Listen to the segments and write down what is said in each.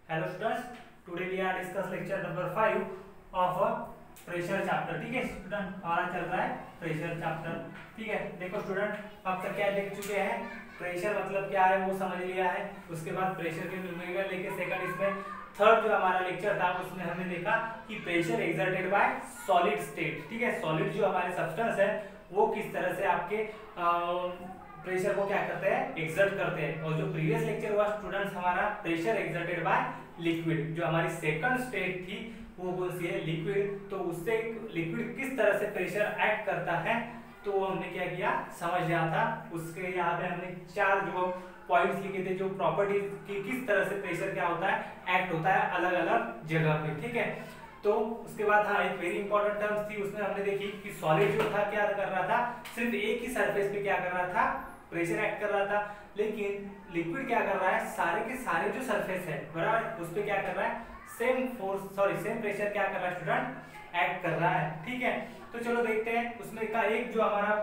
Hello students, today we are discuss lecture number 5 of pressure chapter. ठीक है student, हमारा चल रहा है प्रेशर चैप्टर। ठीक है, देखो स्टूडेंट, अब तक क्या देख चुके हैं, प्रेशर मतलब क्या है वो समझ लिया है। उसके बाद प्रेशर के न्यूमेरिकल लेके सेकंड इसमें थर्ड जो हमारा लेक्चर था उसमें हमने देखा कि pressure exerted by solid state. ठीक है, सॉलिड जो हमारे सब्सटेंस है वो किस तरह से आपके प्रेशर को क्या करते हैं, एक्सर्ट करते हैं। और जो प्रीवियस लेक्चर हुआ स्टूडेंट्स हमारा प्रेशर एक्सर्टेड बाय लिक्विड, जो हमारी सेकंड स्टेट थी वो कौन सी है, लिक्विड। तो उससे लिक्विड किस तरह से प्रेशर एक्ट करता है तो वो हमने क्या किया, समझ लिया था। उसके यहाँ पे हमने चार जो पॉइंट्स लिखे थे, जो प्रॉपर्टीज की किस तरह से प्रेशर क्या होता है, एक्ट होता है अलग अलग जगह पे। ठीक है, तो उसके बाद हाँ एक वेरी इंपॉर्टेंट टर्म्स थी, उसमें हमने देखी कि सॉलिड जो था क्या कर रहा था, सिर्फ एक ही सरफेस पे क्या कर रहा था, प्रेशर एक्ट कर रहा था। लेकिन लिक्विड क्या कर रहा है, सारे के सारे जो सरफेस है बराबर उस पे क्या कर रहा है, सेम प्रेशर क्या कर रहा है स्टूडेंट, एक्ट कर रहा है। ठीक है, तो चलो देखते हैं उसमें का एक जो हमारा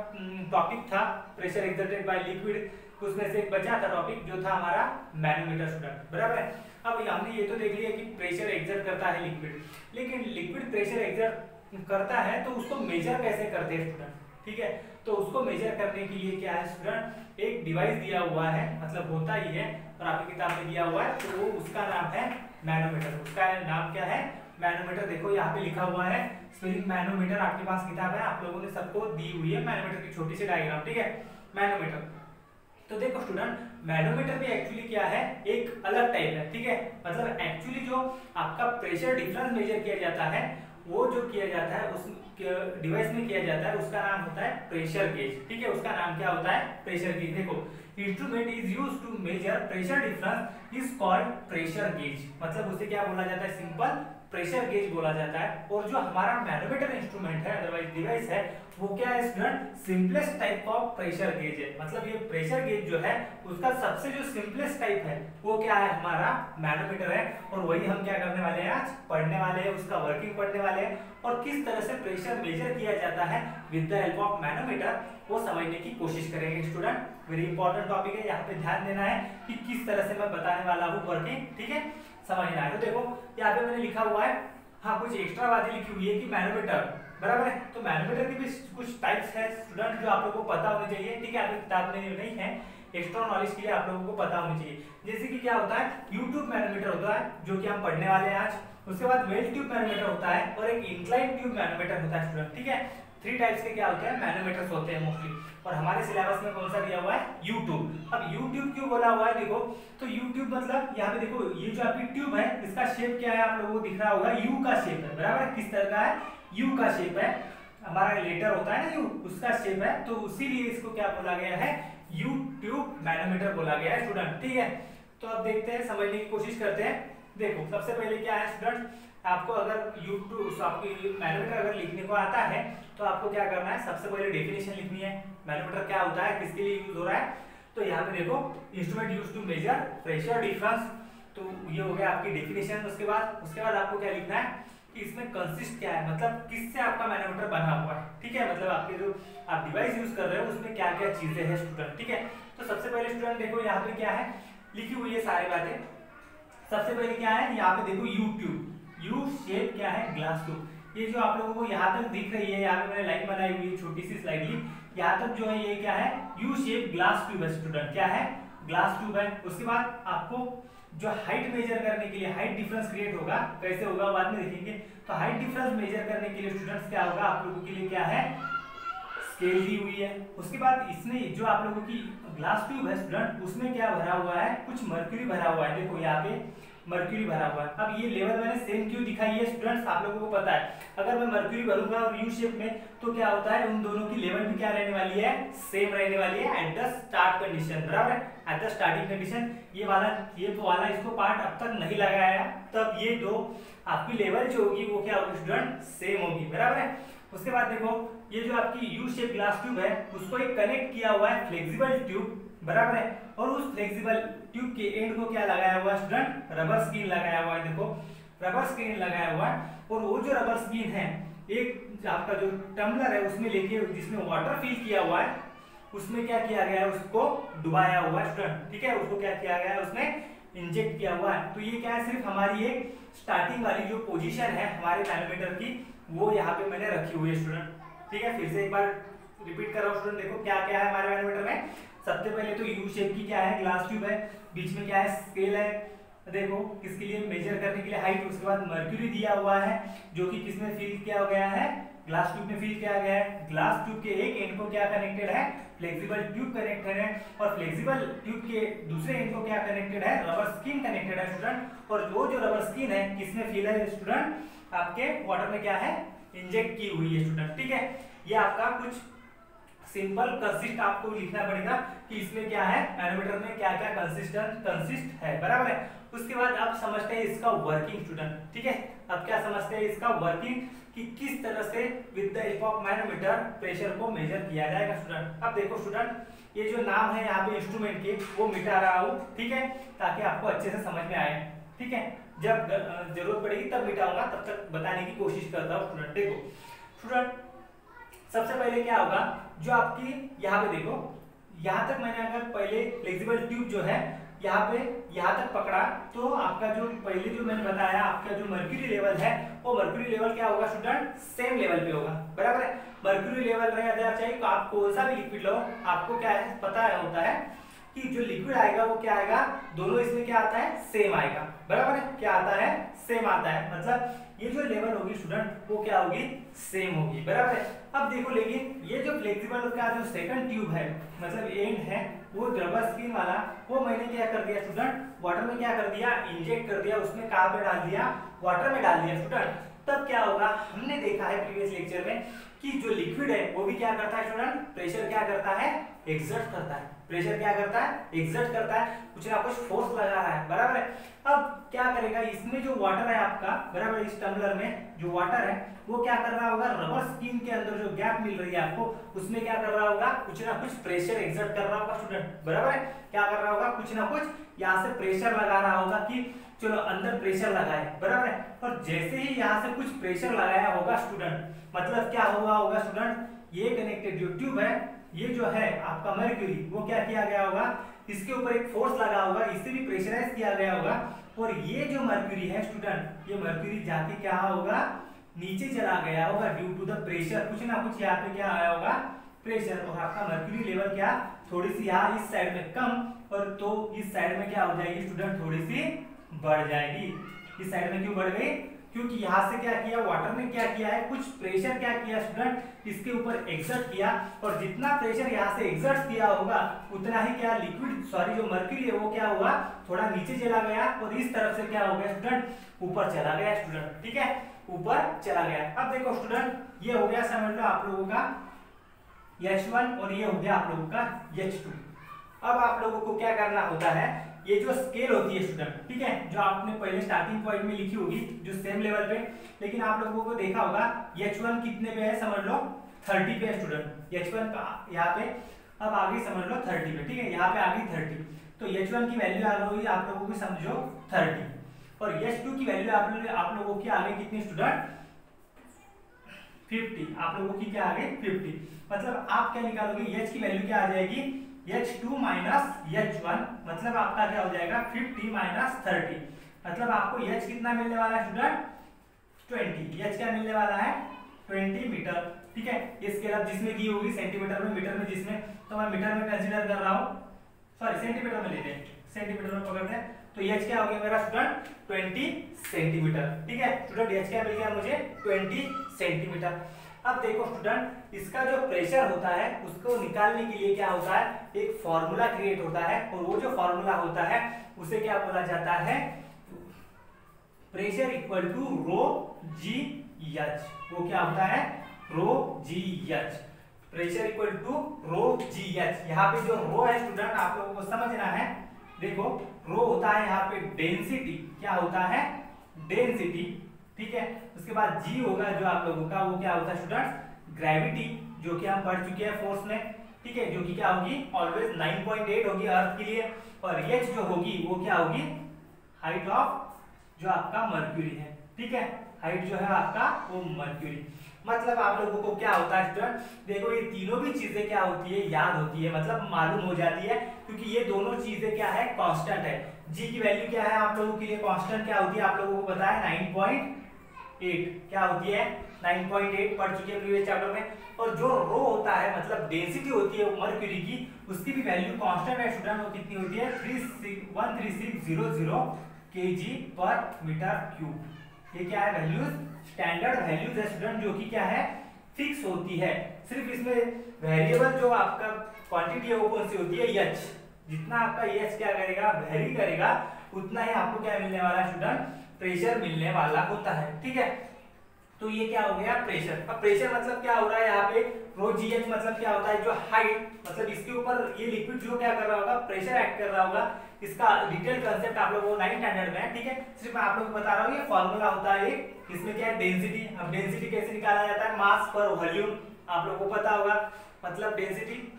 टॉपिक था प्रेशर एक्सर्टेड बाय लिक्विड, उसमें से एक बचा था टॉपिक जो था हमारा मैनोमीटर स्टूडेंट, बराबर है। अब हमने ये तो देख लिया कि प्रेशर एक्सर्ट करता है लिक्विड, लेकिन लिक्विड प्रेशर एक्सर्ट करता है तो उसको मेजर कैसे करते हैं स्टूडेंट। ठीक है, तो उसको मेजर करने के लिए क्या है स्टूडेंट, एक डिवाइस दिया हुआ है, मतलब होता ही है और आपकी किताब में दिया हुआ है, तो वो उसका नाम है मैनोमीटर। उसका नाम क्या है, मैनोमीटर। देखो यहाँ पे लिखा हुआ है स्पेलिंग मैनोमीटर, आपके पास किताब है, आप लोगों ने सबको दी हुई है मैनोमीटर की छोटी सी डायग्राम। ठीक है, मैनोमीटर। तो देखो स्टूडेंट, मैनोमीटर भी एक्चुअली क्या है, एक अलग टाइप है। ठीक है, मतलब एक्चुअली जो आपका प्रेशर डिफरेंस मेजर किया जाता है वो जो किया जाता है उस डिवाइस में किया जाता है, उसका नाम होता है प्रेशर गेज। ठीक है, उसका नाम क्या होता है, प्रेशर गेज। देखो, instrument is used to measure pressure difference is called pressure gauge, मतलब उसे क्या बोला जाता है, सिंपल प्रेशर गेज बोला जाता है। और जो हमारा मैनोमीटर इंस्ट्रूमेंट है, अदरवाइज डिवाइस है, वो क्या है student, simplest type of pressure gauge है। मतलब ये प्रेशर गेज जो है उसका सबसे जो सिंपलेस्ट टाइप है वो क्या है, हमारा मैनोमीटर है। और वही हम क्या करने वाले हैं, आज पढ़ने वाले हैं, उसका वर्किंग पढ़ने वाले हैं और किस तरह से प्रेशर मेजर किया जाता है with the help of manometer वो समझने की कोशिश करेंगे स्टूडेंट। वेरी इंपॉर्टेंट टॉपिक है, यहाँ पे ध्यान देना है कि किस तरह से मैं बताने वाला हूँ वर्किंग। ठीक है, समझना है। तो देखो यहाँ पे मैंने लिखा हुआ है, हाँ कुछ एक्स्ट्रा बातें लिखी हुई है कि मैनोमीटर, बराबर है। तो मैनोमीटर की भी कुछ टाइप्स है स्टूडेंट जो आप लोगों को पता होनी चाहिए। ठीक है, आपकी किताब में नहीं है, एक्स्ट्रा नॉलेज के लिए आप लोगों को पता होनी चाहिए। जैसे कि क्या होता है, यूट्यूब मैनोमीटर होता है जो कि हम पढ़ने वाले हैं आज। उसके बाद वेल ट्यूब मैनोमीटर होता है और एक इंक्लाइन ट्यूब मैनोमीटर होता है स्टूडेंट। ठीक है, थ्री टाइप्स के क्या होते हैं, मैनोमीटर्स होते हैं मोस्टली। और हमारे सिलेबस में कौन सा दिया हुआ है, यूट्यूब। अब यूट्यूब क्यों बोला हुआ है, देखो तो यूट्यूब मतलब यहाँ पे देखो ये जो आपकी ट्यूब है इसका शेप क्या है, आप लोगों को दिख रहा होगा, यू का शेप है, बराबर है। किस तरह का है, यू का शेप है, हमारा लेटर होता है ना यू, उसका शेप है, तो उसीलिए इसको क्या बोला गया है, यूट्यूब मैनोमीटर बोला गया है स्टूडेंट। ठीक है, तो अब देखते हैं, समझने की कोशिश करते हैं। देखो सबसे पहले क्या है स्टूडेंट, आपको अगर यूट्यूब आपकी मैनोमीटर अगर लिखने को आता है तो आपको क्या करना है, सबसे पहले डेफिनेशन लिखनी है, मैनोमीटर क्या होता है, किसके लिए यूज हो रहा है। तो यहाँ पे देखो, instrument used to measure pressure difference, तो ये हो गया आपकी डेफिनेशन। उसके बाद आपको क्या लिखना है कि इसमें कंसिस्ट क्या है, मतलब किससे आपका मैनोमीटर बना हुआ है। ठीक है, मतलब आपके जो आप डिवाइस यूज कर रहे हो उसमें क्या क्या चीजें हैं स्टूडेंट। ठीक है, तो सबसे पहले स्टूडेंट देखो यहाँ पे क्या है लिखी हुई है सारी बातें। सबसे पहले क्या है, यहाँ पे देखो यू ट्यूब, यू शेप क्या है, ग्लास ट्यूब। ये जो आप लोगों को यहाँ तक दिख रही है, यहाँ पे मैंने लाइन बनाई हुई है छोटी सी स्लाइडली, यहाँ तक जो है ये क्या है, यू शेप ग्लास ट्यूब है स्टूडेंट। क्या है, ग्लास ट्यूब है। उसके बाद आपको जो हाइट मेजर करने के लिए हाइट डिफरेंस क्रिएट होगा, कैसे होगा बाद में देखेंगे। तो हाइट डिफरेंस मेजर करने के लिए स्टूडेंट्स क्या होगा, आप लोगों के लिए क्या है, स्केल दी हुई है। उसके बाद इसमें जो आप लोगों की ग्लास ट्यूब है स्टूडेंट, उसमें क्या भरा हुआ है, कुछ मर्क्यूरी भरा हुआ है। देखो यहाँ पे मर्क्यूरी भरा हुआ है। अब ये लेवल मैंने सेम क्यों दिखाई है स्टूडेंट्स, आप लोगों को पता है, अगर मैं मर्क्यूरी भरूंगा और यू शेप में तो क्या होता है, उन दोनों की लेवल भी क्या रहने वाली है, सेम रहने वाली है एट द स्टार्ट कंडीशन, बराबर है, एट द स्टार्टिंग कंडीशन। ये वाला इसको पार्ट अब तक नहीं लगाया, तब ये दो आपकी लेवल जो होगी वो क्या होगी स्टूडेंट, सेम होगी, बराबर है। उसके बाद देखो ये जो आपकी यू शेप ग्लास ट्यूब है उसको एक कनेक्ट किया हुआ है फ्लेक्सिबल ट्यूब, बराबर है। और उस फ्लेक्सिबल ट्यूब के एंड को क्या लगाया हुआ है स्टूडेंट, रबर स्क्रीन लगाया हुआ है। देखो रबर स्क्रीन लगाया हुआ है और वो जो रबर स्क्रीन है एक आपका जो टम्बलर है उसमें लेके, जिसमें वाटर फिल किया हुआ है, उसमें क्या किया गया है, उसको डुबाया हुआ है स्टूडेंट। ठीक है, उसको क्या किया गया है, उसमें इंजेक्ट किया हुआ है। तो ये क्या है, सिर्फ हमारी एक स्टार्टिंग वाली जो पोजीशन है हमारे मैनोमीटर की वो यहाँ पे मैंने रखी हुई है स्टूडेंट। ठीक है, फिर से एक बार रिपीट कर रहा हूँ स्टूडेंट, देखो क्या क्या है हमारे मैनोमीटर में। सबसे पहले तो यू शेप की क्या है, ग्लास ट्यूब है, बीच में क्या है, स्केल है, देखो किसके लिए, मेजर करने के लिए हाइट। उसके बाद मर्क्यूरी दिया हुआ है जो कि किसमें फिल किया गया है, ग्लास ट्यूब में फिल किया गया है। ग्लास ट्यूब के एक एंड को क्या कनेक्टेड है, फ्लेक्सिबल ट्यूब कनेक्टेड है, और फ्लेक्सिबल ट्यूब के दूसरे एंड को क्या कनेक्टेड है, रबर स्किन कनेक्टेड है स्टूडेंट। और वो जो रबर स्किन है किसमें फिल है स्टूडेंट, आपके वाटर में क्या है, इंजेक्ट की हुई है स्टूडेंट। ठीक है, ये आपका कुछ सिंपल कंसिस्ट आपको लिखना पड़ेगा कि इसमें क्या है, मैनोमीटर में क्या क्या कंसिस्ट है, बराबर है। उसके बाद आप समझते हैं इसका वर्किंग स्टूडेंट। ठीक है, अब क्या समझते हैं इसका वर्किंग कि किस तरह से with the help of manometer pressure को मेजर किया जाएगा स्टूडेंट। अब देखो स्टूडेंट, ये जो नाम है यहाँ पे इंस्ट्रूमेंट के वो मिटा रहा हूँ, ठीक है, ताकि आपको अच्छे से समझ में आए। ठीक है, जब जरूरत पड़ेगी तब मिटाऊंगा, तब तक बताने की कोशिश करता हूँ स्टूडेंट। देखो स्टूडेंट, सबसे पहले क्या होगा, जो आपकी यहाँ पे देखो, यहाँ तक मैंने अगर पहले फ्लेक्सिबल ट्यूब जो है यहाँ तक पकड़ा, तो आपका जो पहले जो मैंने बताया आपका जो मर्क्यूरी लेवल है वो मर्क्यूरी लेवल क्या होगा स्टूडेंट, सेम लेवल पे होगा, बराबर है। मर्क्यूरी लेवल रहना चाहिए, तो आप कौन सा भी लिक्विड लो, आपको क्या है पता होता है कि जो लिक्विड आएगा वो क्या आएगा, दोनों इसमें क्या आता है, सेम आएगा, बराबर है। क्या आता है, सेम आता है, मतलब ये जो लेवल होगी स्टूडेंट वो क्या होगी, सेम होगी, बराबर है। अब देखो, लेकिन ये जो फ्लेक्सिबल का जो सेकंड ट्यूब है, मतलब एंड है, वो रबर स्किन वाला, वो मैंने क्या कर दिया स्टूडेंट, वाटर में क्या कर दिया, इंजेक्ट कर दिया, उसमें कहाँ पे डाल दिया, वाटर में डाल दिया स्टूडेंट। तब क्या होगा, हमने देखा है प्रीवियस लेक्चर में कि जो लिक्विड है वो भी क्या करता है स्टूडेंट, प्रेशर क्या करता है, एक्सर्ट करता है। प्रेशर क्या करता है, एक्सर्ट करता है, कुछ ना कुछ फोर्स लगा रहा है, बराबर है। अब क्या करेगा, इसमें जो वाटर है आपका, बराबर, इस टम्बलर में जो वाटर है वो क्या कर रहा होगा, रबर स्किन के अंदर जो गैप मिल रही है आपको, उसमें क्या कर रहा होगा, कुछ ना कुछ प्रेशर एक्सर्ट कर रहा होगा स्टूडेंट, बराबर है। क्या कर रहा होगा, कुछ ना कुछ यहाँ से प्रेशर लगा रहा होगा कि चलो अंदर प्रेशर लगाए, बराबर है। और जैसे ही यहाँ से कुछ प्रेशर लगाया होगा स्टूडेंट, मतलब क्या हुआ होगा स्टूडेंट, ये कनेक्टेड जो ट्यूब है, ये जो है आपका मर्क्यूरी, वो क्या किया गया होगा, इसके ऊपर एक फोर्स लगा होगा, इससे भी प्रेशराइज किया गया होगा, और ये जो मर्क्यूरी है स्टूडेंट, ये मर्क्यूरी जाके क्या होगा, नीचे चला गया होगा ड्यू टू द प्रेशर, कुछ ना कुछ यहाँ पे क्या आया होगा, प्रेशर, और आपका मर्क्यूरी लेवल क्या, थोड़ी सी यहाँ इस साइड में कम, और तो इस साइड में क्या हो जाएगी स्टूडेंट, थोड़ी सी बढ़ जाएगी। इस साइड में क्यों बढ़ गई, क्योंकि यहाँ से क्या किया, वाटर ने क्या किया है, कुछ प्रेशर क्या किया स्टूडेंट, इसके ऊपर एक्सर्ट किया, और जितना प्रेशर यहाँ से एक्सर्ट किया होगा उतना ही क्या लिक्विड, सॉरी जो मर्क्यूरी है वो क्या हुआ, थोड़ा नीचे चला गया, और इस तरफ से क्या हो गया स्टूडेंट, ऊपर चला गया स्टूडेंट। ठीक है, ऊपर चला गया। अब देखो स्टूडेंट, ये हो गया समझ लो आप लोगों का H1, और ये हो गया आप लोगों का H2। अब आप लोगों को क्या करना होता है, ये जो स्केल होती है स्टूडेंट, ठीक है, जो आपने पहले स्टार्टिंग पॉइंट में लिखी होगी जो सेम लेवल पे, लेकिन आप लोगों को देखा होगा H1 कितने पे है, समझ लो 30 पे है स्टूडेंट, H1 का यहाँ पे, अब आगे समझ लो 30 पे, ठीक है, यहाँ पे आ गई 30, तो H1 की वैल्यू आ गई आप लोगों की समझो 30, और H2 की वैल्यू आप लोगों की आ गई कितनी स्टूडेंट, 50, आप लोगों की क्या आ गई 50, मतलब आप क्या निकालोगे, H की वैल्यू क्या आ जाएगी, H2 माइनस H1, मतलब आपका क्या हो जाएगा 50 माइनस 30, मतलब आपको H कितना मिलने वाला है स्टूडेंट 20, H क्या मिलने वाला है 20 मीटर। ठीक है, ये स्केल आप जिसमें की होगी सेंटीमीटर में, मीटर में जिसमें, तो मैं मीटर में कंसीडर कर रहा हूँ, सॉरी सेंटीमीटर में लेते हैं, सेंटीमीटर में पकड़ते हैं, तो H क्या हो गया मेरा स्टूडेंट 20 सेंटीमीटर। ठीक है स्टूडेंट, H क्या मिल गया मुझे 20 सेंटीमीटर। अब देखो स्टूडेंट, इसका जो प्रेशर होता है उसको निकालने के लिए क्या होता है, एक फॉर्मूला क्रिएट होता है, और वो जो फॉर्मूला होता है उसे क्या बोला जाता है, pressure equal to rho g h. वो क्या होता है, rho g h, pressure equal to rho g h. यहाँ पे जो रो है स्टूडेंट आप लोगों को समझना है, देखो रो होता है यहाँ पे डेंसिटी, क्या होता है डेंसिटी, ठीक है। उसके बाद जी होगा जो आप लोगों का, वो क्या होता है स्टूडेंट ग्रेविटी, जो कि हम पढ़ चुके हैं फोर्स में, ठीक है, जो कि क्या होगी ऑलवेज 9.8 होगी अर्थ के लिए, और एच जो होगी वो क्या होगी हाइट ऑफ जो आपका मर्क्यूरी है, ठीक है, हाइट जो है आपका वो मर्क्यूरी। मतलब आप लोगों को क्या होता है स्टूडेंट, देखो ये तीनों भी चीजें क्या होती है, याद होती है, मतलब मालूम हो जाती है, क्योंकि ये दोनों चीजें क्या है कांस्टेंट है। जी की वैल्यू क्या है आप लोगों के लिए, कांस्टेंट क्या होती है आप लोगों को पता है 9.8 क्या होती है 9.8 पढ़ चुके हैं प्रीवियस चैप्टर में। और जो रो होता है मतलब डेंसिटी होती है मर्क्यूरी की, उसकी भी वैल्यू कांस्टेंट है स्टूडेंट, वो कितनी होती है 13600 kg पर मीटर क्यूब। ये क्या है वैल्यूज, स्टैंडर्ड वैल्यूज है स्टूडेंट, जो कि क्या है फिक्स होती है। सिर्फ इसमें वेरिएबल जो आपका क्वांटिटी है वो कौन सी होती है, एच। जितना आपका एच क्या करेगा वेरी करेगा, उतना ही आपको क्या मिलने वाला है स्टूडेंट, प्रेशर मिलने वाला होता है। ठीक है, तो ये क्या हो गया प्रेशर। अब प्रेशर मतलब क्या हो रहा है यहाँ पे, रो जी एच मतलब क्या होता है, जो हाइट मतलब इसके ऊपर ये लिक्विड जो क्या कर रहा होगा, प्रेशर एक्ट कर रहा होगा। इसका डिटेल कंसेप्ट आप लोगों को 9th स्टैंडर्ड में है। ठीक है, सिर्फ मैं आप लोगों को बता रहा हूँ, ये फॉर्मूला होता है इसमें क्या है डेंसिटी। अब डेंसिटी कैसे निकाला जाता है, मास पर वॉल्यूम, आप लोगों को पता होगा। मतलब डेंसिटी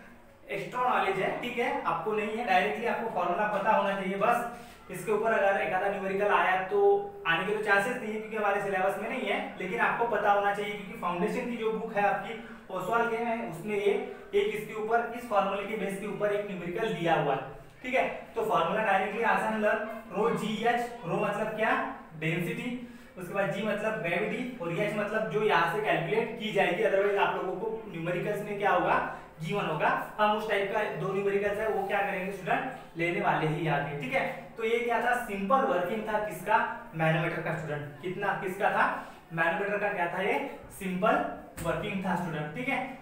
एक्स्ट्रा नॉलेज है, ठीक है, आपको नहीं है डायरेक्टली, आपको फॉर्मूला पता होना चाहिए बस। इसके ऊपर अगर एक आधा न्यूमेरिकल आया तो आने के तो चांसेस नहीं है, क्योंकि हमारे सिलेबस में नहीं है, लेकिन आपको पता होना चाहिए, क्योंकि फाउंडेशन की जो बुक है आपकी ओसवाल के में, उसमें ये एक इसके ऊपर इस फॉर्मूले के बेस के ऊपर एक न्यूमेरिकल दिया हुआ है। ठीक है, तो फॉर्मूला डायरेक्टली आसान लर्न, रो जी एच, रो मतलब क्या डेंसिटी, उसके बाद जी मतलब ग्रेविटी, और एच मतलब जो यहाँ से कैलकुलेट की जाएगी, अदरवाइज आप लोगों को न्यूमेरिकल्स में क्या होगा G1 होगा। हम उस टाइप का दो न्यूमेरिकल्स है वो क्या करेंगे स्टूडेंट, लेने वाले ही आगे। ठीक है, तो ये क्या था, सिंपल वर्किंग था किसका, मैनोमीटर का स्टूडेंट। कितना किसका था, मैनोमीटर का क्या था, ये सिंपल वर्किंग था स्टूडेंट। ठीक है,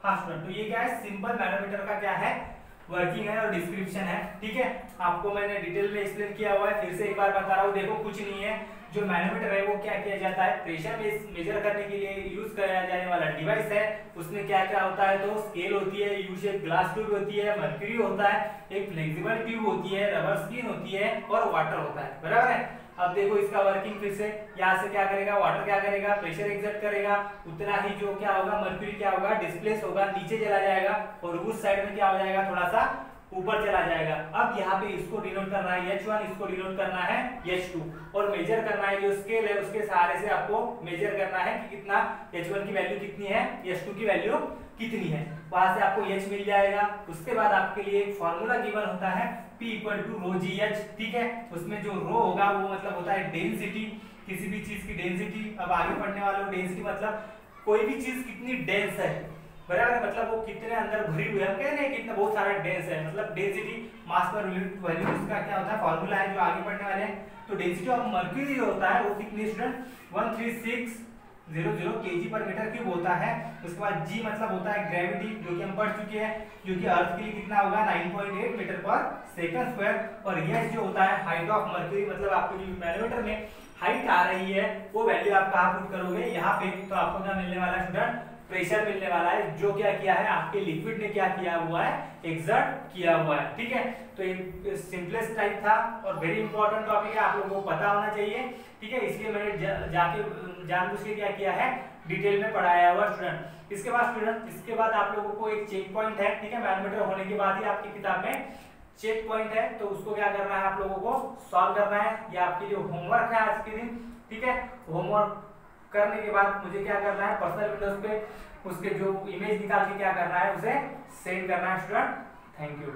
हाँ स्टूडेंट, तो ये क्या है सिंपल मैनोमीटर का क्या है वर्किंग है और डिस्क्रिप्शन है। ठीक है, आपको मैंने डिटेल में एक्सप्लेन किया हुआ है, फिर से एक बार बता रहा हूँ। देखो कुछ नहीं है, जो मैनोमीटर है वो क्या किया जाता है, प्रेशर मेजर करने के लिए यूज किया जाने वाला डिवाइस है। उसमें क्या क्या होता है, तो स्केल होती है, यू शेप ग्लास ट्यूब होती है, मर्क्यूरी होता है, एक फ्लेक्सिबल ट्यूब होती है, रबर स्क्रीन होती है और वाटर होता है, बराबर है। अब देखो इसका वर्किंग फिर से, यहाँ से क्या करेगा वाटर क्या करेगा, प्रेशर एक्सर्ट करेगा, उतना ही जो क्या होगा मर्क्यूरी क्या होगा डिस्प्लेस होगा, नीचे चला जाएगा, और उस साइड में क्या हो जाएगा थोड़ा सा ऊपर चला जाएगा। अब यहाँ पे इसको डिनोट करना है H1, इसको डिनोट करना है H2, और मेजर करना है जो स्केल है उसके सहारे से आपको मेजर करना है कि कितना H1 की वैल्यू कितनी है, H2 की वैल्यू कितनी है, वहां से आपको H मिल जाएगा। उसके बाद आपके लिए एक फॉर्मूला गिवन होता है P equal to rho g h. ठीक है, उसमें जो रो होगा वो मतलब होता है डेंसिटी, किसी भी चीज की डेंसिटी। अब आगे पढ़ने वाले को डेंसिटी मतलब कोई भी चीज कितनी डेंस है, बराबर, मतलब वो कितने अंदर भरी हुई है, हम कह रहे हैं कितना बहुत सारा डेंस है, मतलब density mass per unit value, इसका क्या होता है फॉर्मूला है जो आगे पढ़ने वाले हैं। तो डेंसिटी ऑफ मर्क्यूरी जो होता है वो कितनी स्टूडेंट 13600 kg पर मीटर क्यूब होता है। उसके बाद जी मतलब होता है ग्रेविटी, जो कि हम पढ़ चुके हैं, जो कि अर्थ के लिए कितना होगा 9.8 मीटर पर सेकंड स्क्वायर। और यह जो होता है हाइट ऑफ मर्क्यूरी, मतलब आपको जो मैनोमीटर में हाइट आ रही है वो वैल्यू आप कहाँ पुट करोगे यहाँ पे, तो आपको क्या मिलने वाला है स्टूडेंट, प्रेशर मिलने वाला है, जो क्या किया है आपके लिक्विड ने क्या किया हुआ है, एक्सर्ट किया हुआ है। ठीक है, तो ये सिंपलेस्ट टाइप था और वेरी इंपॉर्टेंट टॉपिक है, आप लोगों को पता होना चाहिए। ठीक है, इसलिए मैंने जाके जानबूझ के क्या किया है, डिटेल में पढ़ाया हुआ स्टूडेंट। इसके बाद आप लोगों को एक चेक पॉइंट है। ठीक है, मैनोमीटर होने के बाद ही आपकी किताब में चेक पॉइंट है, तो उसको क्या करना है आप लोगों को सॉल्व करना है, ये आपके लिए होमवर्क है आज के दिन। ठीक है, होमवर्क करने के बाद मुझे क्या करना है, पर्सनल विंडोज पे उसके जो इमेज निकाल के क्या करना है उसे सेंड करना है स्टूडेंट। Thank you.